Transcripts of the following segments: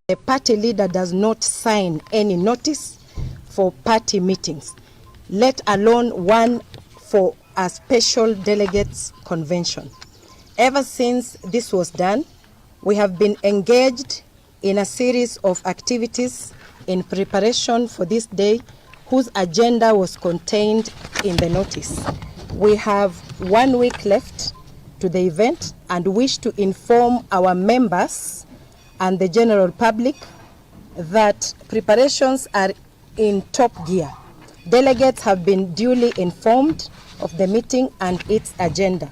the party leader does not sign any notice for party meetings, let alone one for a special delegates convention. Ever since this was done, we have been engaged in a series of activities in preparation for this day, whose agenda was contained in the notice. We have 1 week left to the event and wish to inform our members and the general public that preparations are in top gear. Delegates have been duly informed of the meeting and its agenda.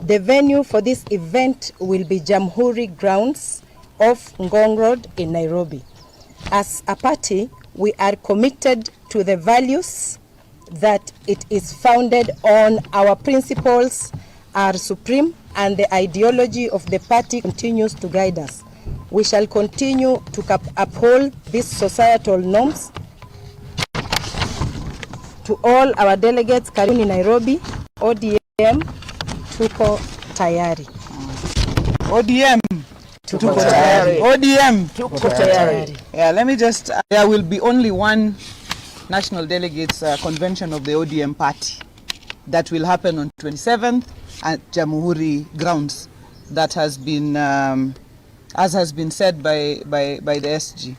The venue for this event will be Jamhuri Grounds off Ngong Road in Nairobi. As a party, we are committed to the values that it is founded on. Our principles are supreme and the ideology of the party continues to guide us. We shall continue to uphold these societal norms. To all our delegates, karibuni Nairobi, ODM, tuko tayari. ODM, tuko tayari. ODM, tuko tayari. Yeah, let me just, there will be only one National Delegates Convention of the ODM party that will happen on 27th at Jamhuri Grounds. That has been, as has been said by the SG.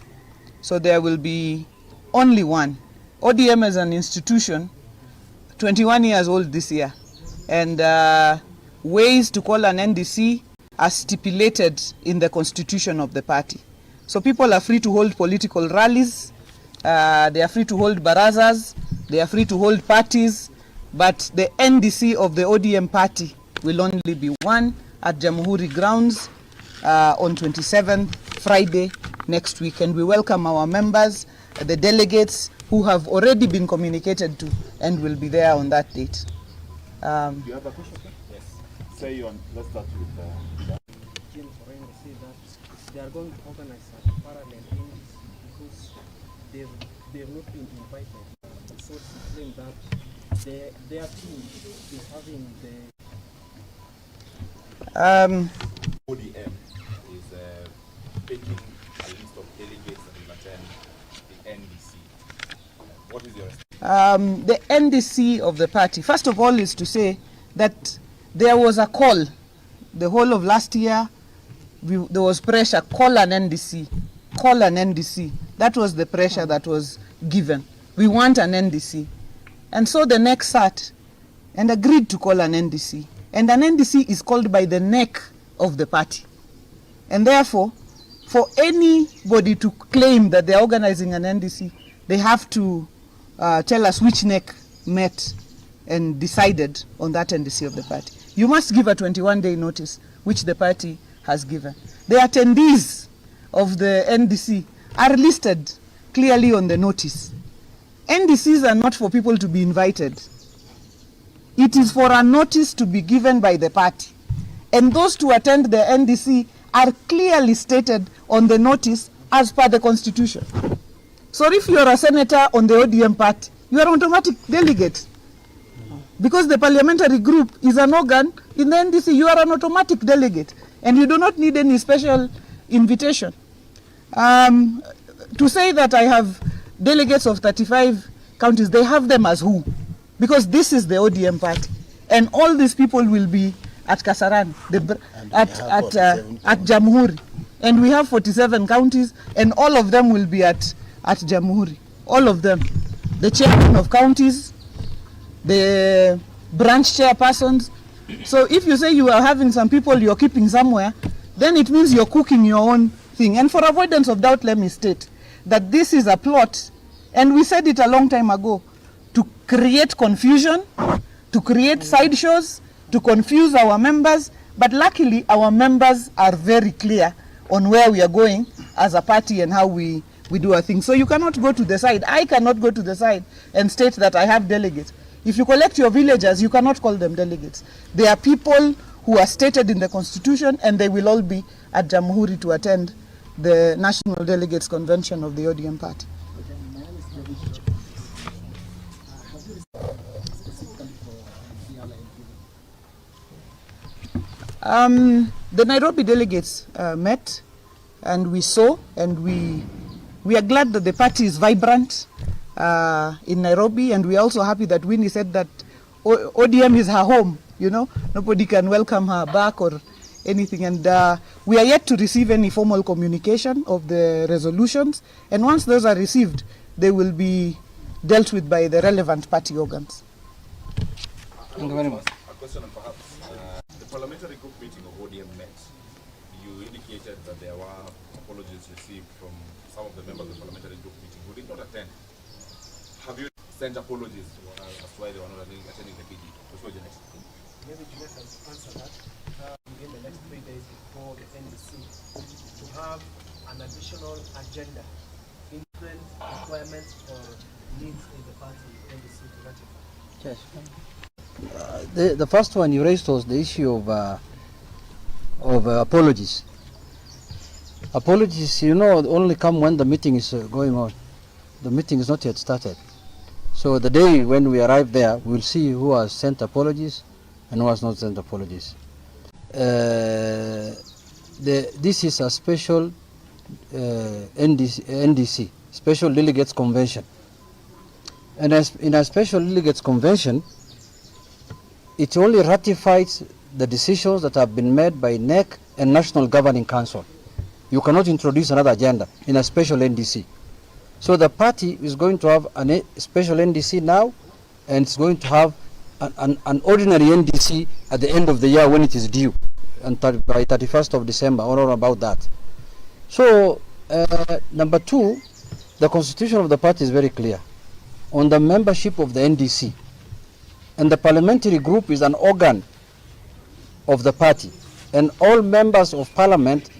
So there will be only one. ODM as an institution, 21 years old this year, and ways to call an NDC are stipulated in the constitution of the party. So people are free to hold political rallies, they are free to hold barazas, they are free to hold parties, but the NDC of the ODM party will only be one at Jamhuri Grounds on 27th, Friday next week. And we welcome our members, the delegates who have already been communicated to and will be there on that date. Do you have a question? Yes. Say on. Let's start with Orengo say that they are going to organize a parallel NDC because they've not been invited. So to claim that their team is having the ODM is taking a list of delegates that will attend the NDC. What is your estimate? The NDC of the party, first of all, is to say that there was a call the whole of last year. There was pressure, call an NDC, call an NDC. That was the pressure that was given. We want an NDC. And so the NEC sat and agreed to call an NDC. And an NDC is called by the neck of the party. And therefore, for anybody to claim that they're organizing an NDC, they have to tell us which neck met and decided on that NDC of the party. You must give a 21-day notice, which the party has given. The attendees of the NDC are listed clearly on the notice. NDCs are not for people to be invited. It is for a notice to be given by the party. And those to attend the NDC are clearly stated on the notice as per the constitution. So if you are a senator on the ODM party, you are an automatic delegate. Because the parliamentary group is an organ in the NDC, you are an automatic delegate. And you do not need any special invitation. To say that I have delegates of 35 counties, they have them as who? Because this is the ODM party. And all these people will be at Kasarani, at Jamhuri. And we have 47 counties, and all of them will be at Jamhuri. All of them. The chairman of counties, the branch chairpersons. So if you say you are having some people you're keeping somewhere, then it means you're cooking your own thing. And for avoidance of doubt, let me state that this is a plot, and we said it a long time ago, to create confusion, to create sideshows, to confuse our members. But luckily, our members are very clear on where we are going as a party and how we do our thing. So you cannot go to the side. I cannot go to the side and state that I have delegates. If you collect your villagers, you cannot call them delegates. They are people who are stated in the constitution, and they will all be at Jamhuri to attend the National Delegates Convention of the ODM party. The Nairobi delegates met and we saw, and we are glad that the party is vibrant in Nairobi, and we are also happy that Winnie said that ODM is her home, you know, nobody can welcome her back or anything, and we are yet to receive any formal communication of the resolutions, and once those are received, they will be dealt with by the relevant party organs. Thank you very much. A question on perhaps the parliamentary group meeting of ODM met. You indicated that there were apologies received from some of the members of the parliamentary group meeting who did not attend. Have you sent apologies as to why they were not attending the PG? Maybe Juliet can answer that in the next 3 days before the NDC to have an additional agenda, different requirements or needs in the party NDC to ratify. Yes. The first one you raised was the issue of apologies. Apologies, you know, only come when the meeting is going on. The meeting is not yet started. So the day when we arrive there, we'll see who has sent apologies and who has not sent apologies. This is a special NDC, Special Delegates Convention. And as in a Special Delegates Convention, it only ratifies the decisions that have been made by NEC and National Governing Council. You cannot introduce another agenda in a special NDC. So the party is going to have a special NDC now, and it's going to have an ordinary NDC at the end of the year when it is due, and by 31st of December, or about that. So, number two, the constitution of the party is very clear on the membership of the NDC. And the parliamentary group is an organ of the party. And all members of parliament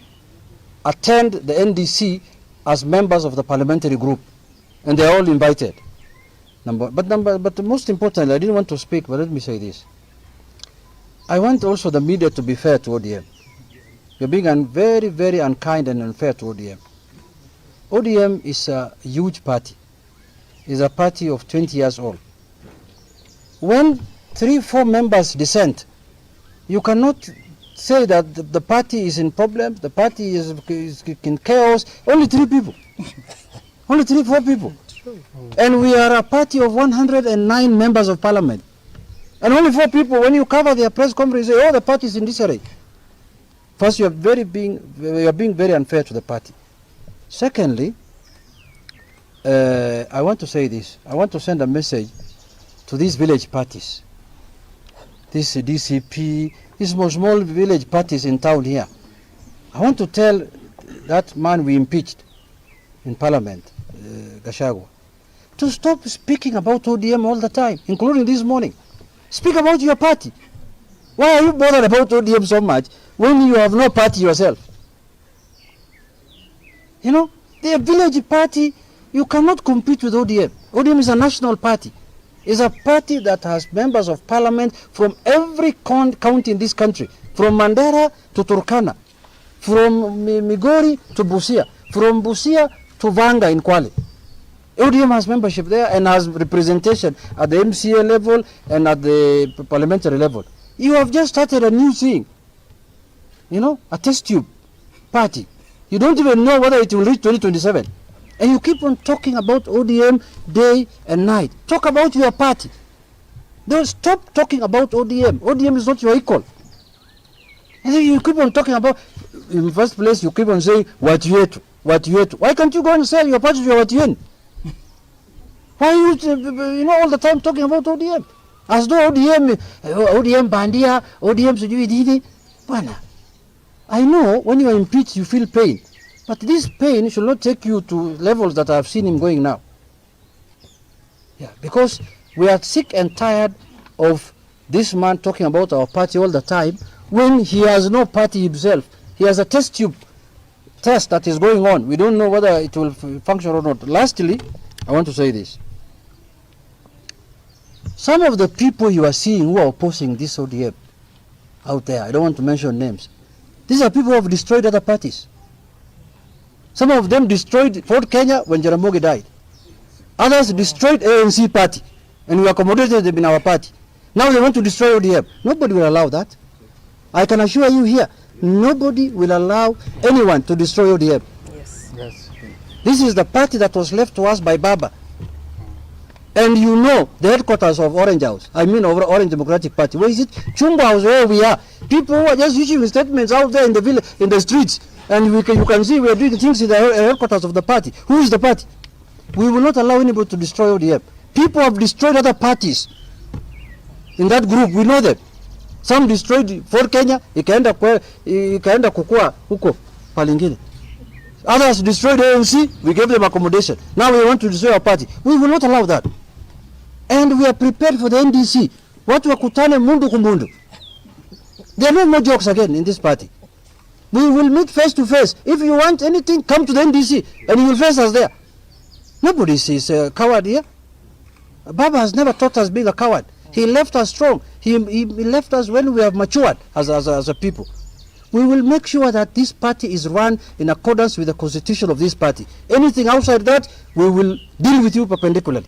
attend the NDC as members of the parliamentary group. And they are all invited. But most importantly, I didn't want to speak, but let me say this. I want also the media to be fair to ODM. You're being very, very unkind and unfair to ODM. ODM is a huge party. It's a party of 20 years old. When 3-4 members dissent, you cannot say that the party is in problems, the party is in chaos. Only 3 people. Only 3-4 people. And we are a party of 109 members of parliament. And only 4 people, when you cover their press conference, you say, oh, the party is in disarray. First, you are being very unfair to the party. Secondly, I want to say this. I want to send a message to these village parties, this DCP, these small village parties in town here. I want to tell that man we impeached in Parliament, Gachagua, to stop speaking about ODM all the time, including this morning. Speak about your party. Why are you bothered about ODM so much when you have no party yourself? You know, the village party, you cannot compete with ODM. ODM is a national party. It's a party that has members of parliament from every county in this country, from Mandera to Turkana, from Migori to Busia, from Busia to Vanga in Kwale. ODM has membership there and has representation at the MCA level and at the parliamentary level. You have just started a new thing, you know, a test tube party. You don't even know whether it will reach 2027. And you keep on talking about ODM day and night. Talk about your party. Don't stop talking about ODM. ODM is not your equal. And then you keep on talking about, in the first place, you keep on saying, what you hate. Why can't you go and say your party to your Watuyen? Why are you all the time talking about ODM? As though ODM bandia, ODM sujui dini. Bwana, I know when you are impeached, you feel pain. But this pain should not take you to levels that I have seen him going now. Yeah, because we are sick and tired of this man talking about our party all the time when he has no party himself. He has a test tube test that is going on. We don't know whether it will function or not. Lastly, I want to say this. Some of the people you are seeing who are opposing this ODM out there, I don't want to mention names, these are people who have destroyed other parties. Some of them destroyed Fort Kenya when Jaramogi died. Others destroyed ANC party, and we accommodated them in our party. Now they want to destroy ODM. Nobody will allow that. I can assure you here, Nobody will allow anyone to destroy ODM. Yes. Yes. This is the party that was left to us by Baba. And you know the headquarters of Orange House, I mean of Orange Democratic Party. Where is it? Chumba House, where we are. People who are just issuing statements out there in the village, in the streets. And you can see we are doing things in the headquarters of the party. Who is the party? We will not allow anybody to destroy ODM. People have destroyed other parties. In that group, we know them. Some destroyed Fort Kenya, ikaenda kukua huko palingine. Others destroyed ANC, we gave them accommodation. Now we want to destroy our party. We will not allow that. And we are prepared for the NDC. Watu wakutane mundu kumundu. There are no more jokes again in this party. We will meet face to face. If you want anything, come to the NDC and you will face us there. Nobody is a coward here. Baba has never taught us being a coward. He left us strong. He left us when we have matured as a people. We will make sure that this party is run in accordance with the constitution of this party. Anything outside that, we will deal with you perpendicularly.